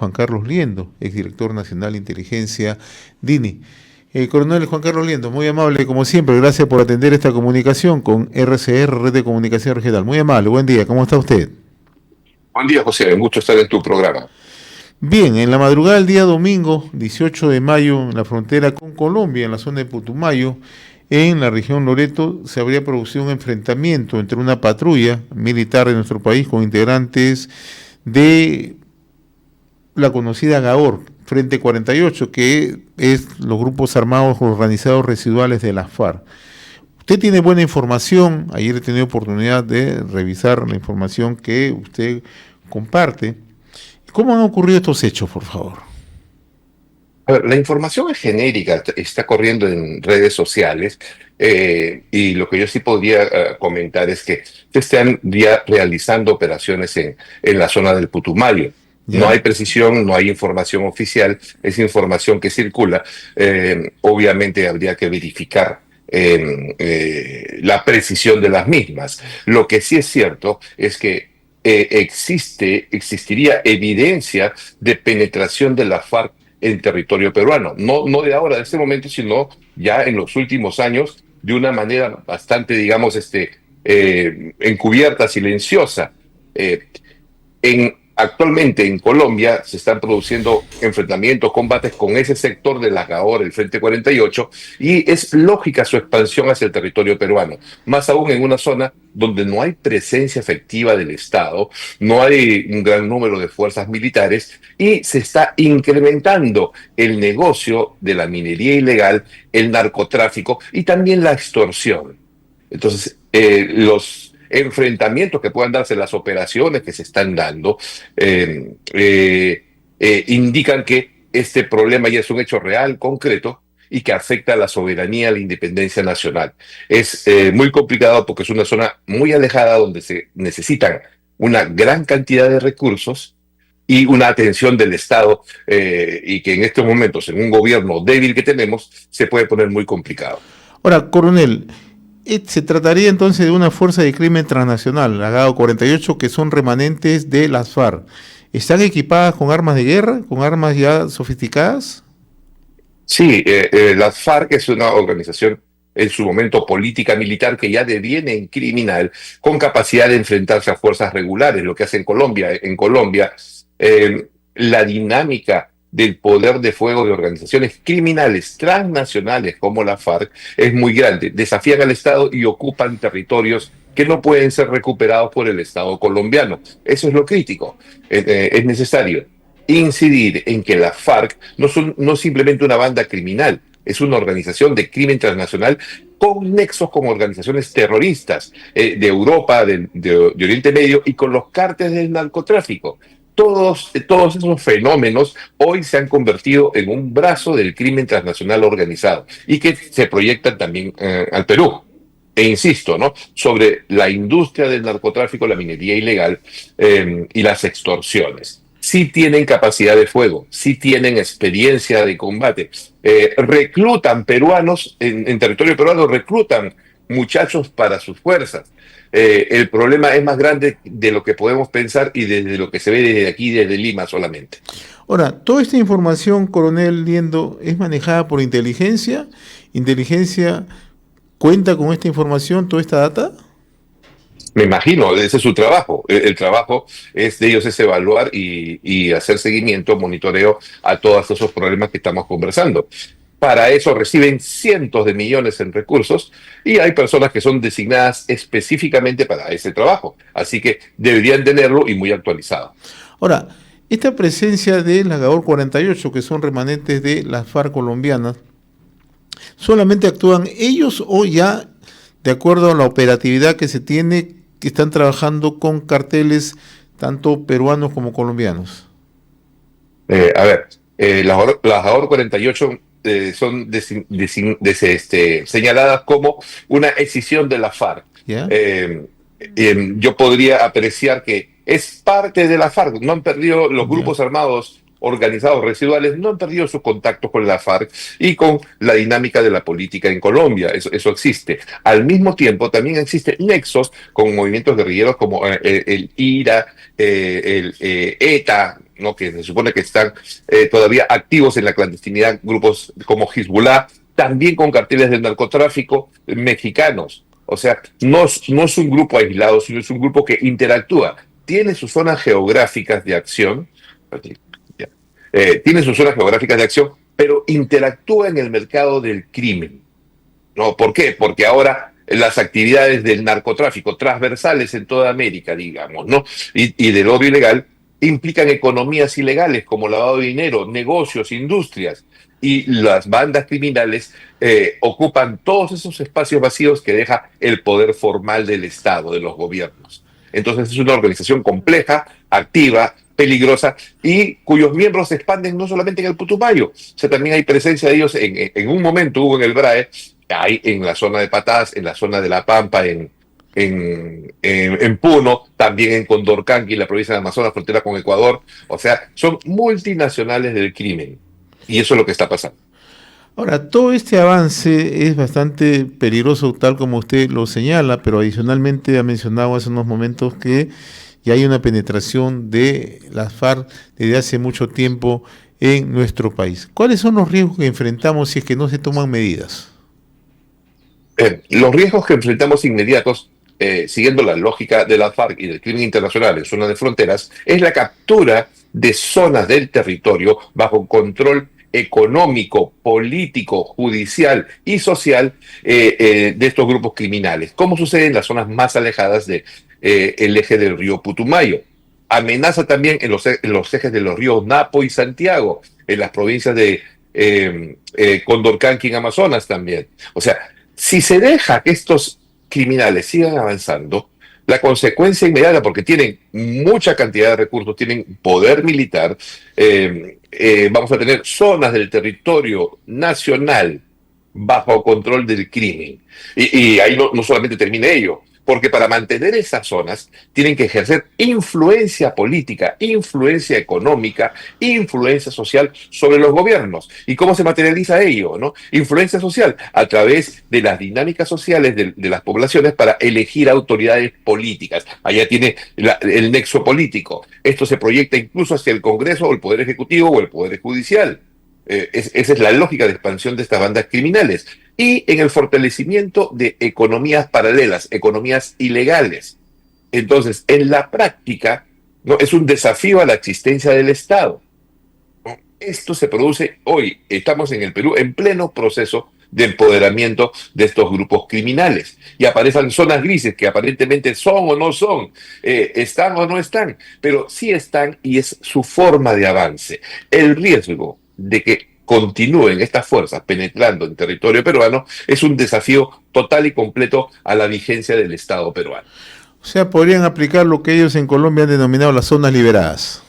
Juan Carlos Liendo, exdirector nacional de inteligencia DINI. Coronel Juan Carlos Liendo, muy amable como siempre, gracias por atender esta comunicación con RCR, Red de Comunicación Regional. Muy amable, buen día, ¿cómo está usted? Buen día, José. Un gusto estar en tu programa. Bien, en la madrugada del día domingo, 18 de mayo, en la frontera con Colombia, en la zona de Putumayo, en la región Loreto, se habría producido un enfrentamiento entre una patrulla militar de nuestro país con integrantes de la conocida GAOR, Frente 48, que es los grupos armados organizados residuales de la FARC. Usted tiene buena información, ayer he tenido oportunidad de revisar la información que usted comparte. ¿Cómo han ocurrido estos hechos, por favor? A ver, la información es genérica, está corriendo en redes sociales, y lo que yo sí podría comentar es que se están ya realizando operaciones en la zona del Putumayo. No ¿Ya? hay precisión, no hay información oficial, es información que circula. Obviamente habría que verificar la precisión de las mismas. Lo que sí es cierto es que existiría evidencia de penetración de la FARC en territorio peruano. No, no de ahora, de este momento, sino ya en los últimos años, de una manera bastante, digamos, encubierta, silenciosa. Eh, Actualmente en Colombia se están produciendo enfrentamientos, combates con ese sector de la GAOR, el Frente 48, y es lógica su expansión hacia el territorio peruano, más aún en una zona donde no hay presencia efectiva del Estado, no hay un gran número de fuerzas militares y se está incrementando el negocio de la minería ilegal, el narcotráfico y también la extorsión. Entonces, los enfrentamientos que puedan darse, las operaciones que se están dando, indican que este problema ya es un hecho real, concreto, y que afecta a la soberanía, a la independencia nacional. Es muy complicado porque es una zona muy alejada donde se necesitan una gran cantidad de recursos y una atención del Estado, y que en estos momentos, en un gobierno débil que tenemos, se puede poner muy complicado. Ahora, coronel, se trataría entonces de una fuerza de crimen transnacional, la GAO 48, que son remanentes de las FARC. ¿Están equipadas con armas de guerra, con armas ya sofisticadas? Sí, la FARC es una organización en su momento política militar que ya deviene en criminal, con capacidad de enfrentarse a fuerzas regulares, lo que hace en Colombia. En Colombia, la dinámica del poder de fuego de organizaciones criminales transnacionales como la FARC es muy grande. Desafían al Estado y ocupan territorios que no pueden ser recuperados por el Estado colombiano. Eso es lo crítico. Es necesario incidir en que la FARC no simplemente una banda criminal, es una organización de crimen transnacional con nexos con organizaciones terroristas de Europa, de Oriente Medio y con los cárteles del narcotráfico. Todos esos fenómenos hoy se han convertido en un brazo del crimen transnacional organizado y que se proyectan también al Perú. E insisto, ¿no? Sobre la industria del narcotráfico, la minería ilegal, y las extorsiones. Sí tienen capacidad de fuego, sí tienen experiencia de combate. Reclutan peruanos en territorio peruano, reclutan muchachos para sus fuerzas. El problema es más grande de lo que podemos pensar y desde lo que se ve desde aquí, desde Lima solamente. Ahora, toda esta información, coronel Liendo, es manejada por inteligencia. ¿Inteligencia cuenta con esta información, toda esta data? Me imagino, ese es su trabajo. El trabajo es de ellos es evaluar y hacer seguimiento, monitoreo a todos esos problemas que estamos conversando. Para eso reciben cientos de millones en recursos y hay personas que son designadas específicamente para ese trabajo. Así que deberían tenerlo y muy actualizado. Ahora, esta presencia de la GAOR 48, que son remanentes de las FARC colombianas, ¿solamente actúan ellos o ya, de acuerdo a la operatividad que se tiene, que están trabajando con carteles tanto peruanos como colombianos? A ver, las AOR 48 son señaladas como una escisión de la FARC. ¿Ya? Eh, yo podría apreciar que es parte de la FARC. No han perdido los ¿Ya? grupos armados organizados residuales, no han perdido sus contactos con la FARC y con la dinámica de la política en Colombia. Eso existe. Al mismo tiempo, también existen nexos con movimientos guerrilleros como el IRA, el ETA, ¿no? Que se supone que están todavía activos en la clandestinidad, grupos como Hezbollah, también con carteles del narcotráfico mexicanos. O sea, no es un grupo aislado, sino es un grupo que interactúa. Tiene sus zonas geográficas de acción, tiene sus zonas geográficas de acción, pero interactúa en el mercado del crimen. ¿No? ¿Por qué? Porque ahora las actividades del narcotráfico transversales en toda América, digamos, ¿no? Y del lobby ilegal implican economías ilegales como lavado de dinero, negocios, industrias. Y las bandas criminales ocupan todos esos espacios vacíos que deja el poder formal del Estado, de los gobiernos. Entonces es una organización compleja, activa, peligrosa y cuyos miembros se expanden no solamente en el Putumayo, o sea, también hay presencia de ellos en un momento hubo en el BRAE, hay en la zona de Patadas, en la zona de La Pampa, en Puno, también en Condorcanqui, la provincia de Amazonas, frontera con Ecuador. O sea, son multinacionales del crimen. Y eso es lo que está pasando. Ahora, todo este avance es bastante peligroso, tal como usted lo señala, pero adicionalmente ha mencionado hace unos momentos que ya hay una penetración de las FARC desde hace mucho tiempo en nuestro país. ¿Cuáles son los riesgos que enfrentamos si es que no se toman medidas? Los riesgos que enfrentamos inmediatos, siguiendo la lógica de la FARC y del crimen internacional en zonas de fronteras, es la captura de zonas del territorio bajo control económico, político, judicial y social de estos grupos criminales, como sucede en las zonas más alejadas del eje del río Putumayo. Amenaza también en los ejes de los ríos Napo y Santiago, en las provincias de Condorcanqui en Amazonas también. O sea, si se deja que estos criminales sigan avanzando, la consecuencia inmediata, porque tienen mucha cantidad de recursos, tienen poder militar, vamos a tener zonas del territorio nacional bajo control del crimen. Y ahí no solamente termina ello, porque para mantener esas zonas tienen que ejercer influencia política, influencia económica, influencia social sobre los gobiernos. ¿Y cómo se materializa ello? ¿No? Influencia social a través de las dinámicas sociales de las poblaciones para elegir autoridades políticas. Allá tiene el nexo político. Esto se proyecta incluso hacia el Congreso o el Poder Ejecutivo o el Poder Judicial. Esa es la lógica de expansión de estas bandas criminales. Y en el fortalecimiento de economías paralelas, economías ilegales. Entonces, en la práctica, ¿no? Es un desafío a la existencia del Estado. ¿No? Esto se produce hoy. Estamos en el Perú en pleno proceso de empoderamiento de estos grupos criminales. Y aparecen zonas grises que aparentemente son o no son, están o no están, pero sí están y es su forma de avance. El riesgo de que continúen estas fuerzas penetrando en territorio peruano es un desafío total y completo a la vigencia del Estado peruano. O sea, podrían aplicar lo que ellos en Colombia han denominado las zonas liberadas.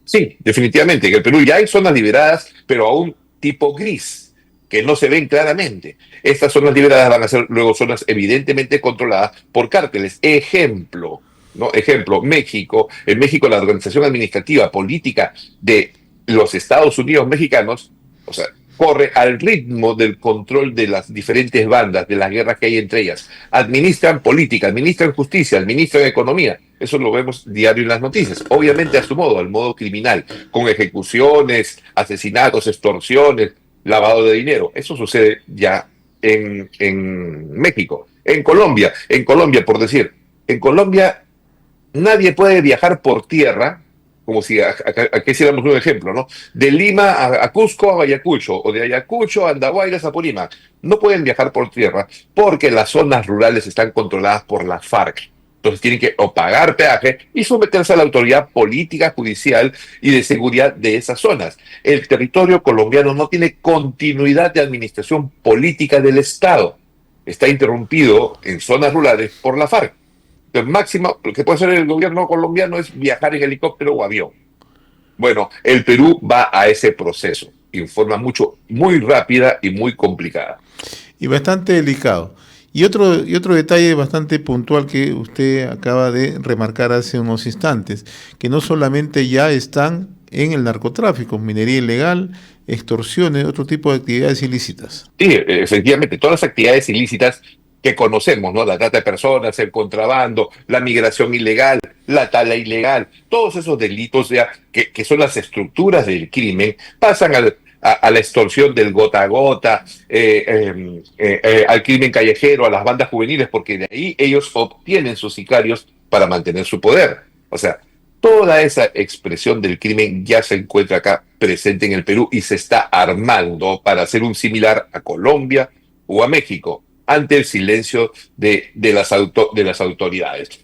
Sí, definitivamente, en el Perú ya hay zonas liberadas, pero aún tipo gris, que no se ven claramente. Estas zonas liberadas van a ser luego zonas evidentemente controladas por cárteles. Ejemplo, ¿no? Ejemplo, México. En México la organización administrativa política de los Estados Unidos mexicanos, o sea, corre al ritmo del control de las diferentes bandas, de las guerras que hay entre ellas. Administran política, administran justicia, administran economía. Eso lo vemos diario en las noticias. Obviamente a su modo, al modo criminal, con ejecuciones, asesinatos, extorsiones, lavado de dinero. Eso sucede ya en México. En Colombia, por decir, en Colombia nadie puede viajar por tierra, como si aquí hiciéramos un ejemplo, ¿no? De Lima a Cusco a Ayacucho, o de Ayacucho a Andahuaylas a Apurímac. No pueden viajar por tierra porque las zonas rurales están controladas por la FARC. Entonces tienen que o pagar peaje y someterse a la autoridad política, judicial y de seguridad de esas zonas. El territorio colombiano no tiene continuidad de administración política del Estado. Está interrumpido en zonas rurales por la FARC. El máximo, lo que puede hacer el gobierno colombiano es viajar en helicóptero o avión. Bueno, el Perú va a ese proceso, en forma muy rápida y muy complicada. Y bastante delicado. Y otro detalle bastante puntual que usted acaba de remarcar hace unos instantes, que no solamente ya están en el narcotráfico, minería ilegal, extorsiones, otro tipo de actividades ilícitas. Sí, efectivamente, todas las actividades ilícitas que conocemos, ¿no? La trata de personas, el contrabando, la migración ilegal, la tala ilegal, todos esos delitos ya que son las estructuras del crimen, pasan a la extorsión del gota a gota, al crimen callejero, a las bandas juveniles, porque de ahí ellos obtienen sus sicarios para mantener su poder. O sea, toda esa expresión del crimen ya se encuentra acá presente en el Perú y se está armando para hacer un similar a Colombia o a México ante el silencio de las autoridades.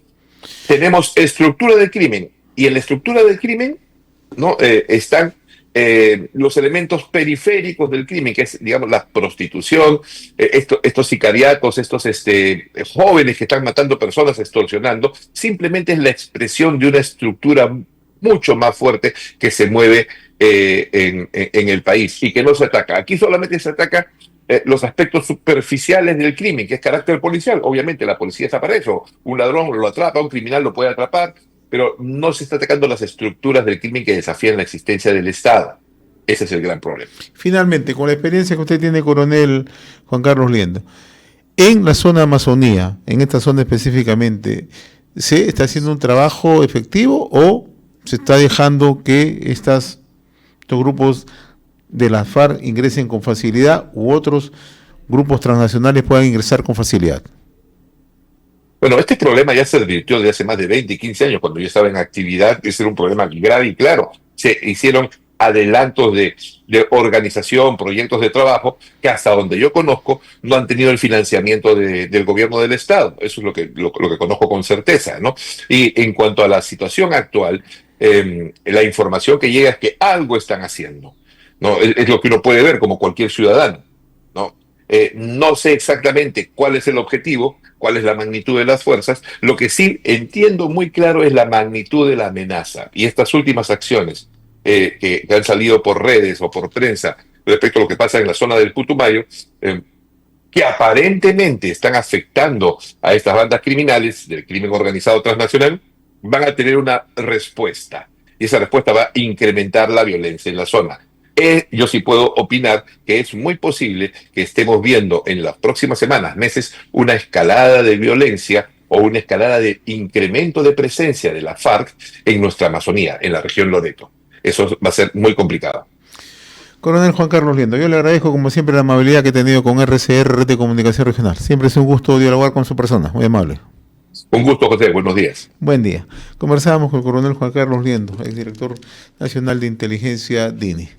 Tenemos estructura del crimen y en la estructura del crimen, ¿no? Están los elementos periféricos del crimen, que es, digamos, la prostitución, estos sicariatos, estos jóvenes que están matando personas, extorsionando, simplemente es la expresión de una estructura mucho más fuerte que se mueve en el país y que no se ataca. Aquí solamente se ataca los aspectos superficiales del crimen, que es carácter policial. Obviamente la policía está para eso. Un ladrón lo atrapa, un criminal lo puede atrapar, pero no se está atacando las estructuras del crimen que desafían la existencia del Estado. Ese es el gran problema. Finalmente, con la experiencia que usted tiene, coronel Juan Carlos Liendo, en la zona de Amazonía, en esta zona específicamente, ¿se está haciendo un trabajo efectivo o se está dejando que estos grupos de las FARC ingresen con facilidad u otros grupos transnacionales puedan ingresar con facilidad? Bueno, este problema ya se advirtió desde hace más de 20 y 15 años, cuando yo estaba en actividad. Ese era un problema grave y claro, se hicieron adelantos de organización, proyectos de trabajo, que hasta donde yo conozco no han tenido el financiamiento del gobierno del Estado. Eso es lo que conozco con certeza, ¿no? Y en cuanto a la situación actual, la información que llega es que algo están haciendo, ¿no? Es lo que uno puede ver como cualquier ciudadano, ¿no? No sé exactamente cuál es el objetivo, cuál es la magnitud de las fuerzas. Lo que sí entiendo muy claro es la magnitud de la amenaza. Y estas últimas acciones que han salido por redes o por prensa respecto a lo que pasa en la zona del Putumayo, que aparentemente están afectando a estas bandas criminales del crimen organizado transnacional, van a tener una respuesta. Y esa respuesta va a incrementar la violencia en la zona. Yo sí puedo opinar que es muy posible que estemos viendo en las próximas semanas, meses, una escalada de violencia o una escalada de incremento de presencia de la FARC en nuestra Amazonía, en la región Loreto. Eso va a ser muy complicado. Coronel Juan Carlos Liendo, yo le agradezco como siempre la amabilidad que he tenido con RCR, Red de Comunicación Regional. Siempre es un gusto dialogar con su persona, muy amable. Un gusto, José. Buenos días. Buen día. Conversábamos con el coronel Juan Carlos Liendo, exdirector nacional de inteligencia DINI.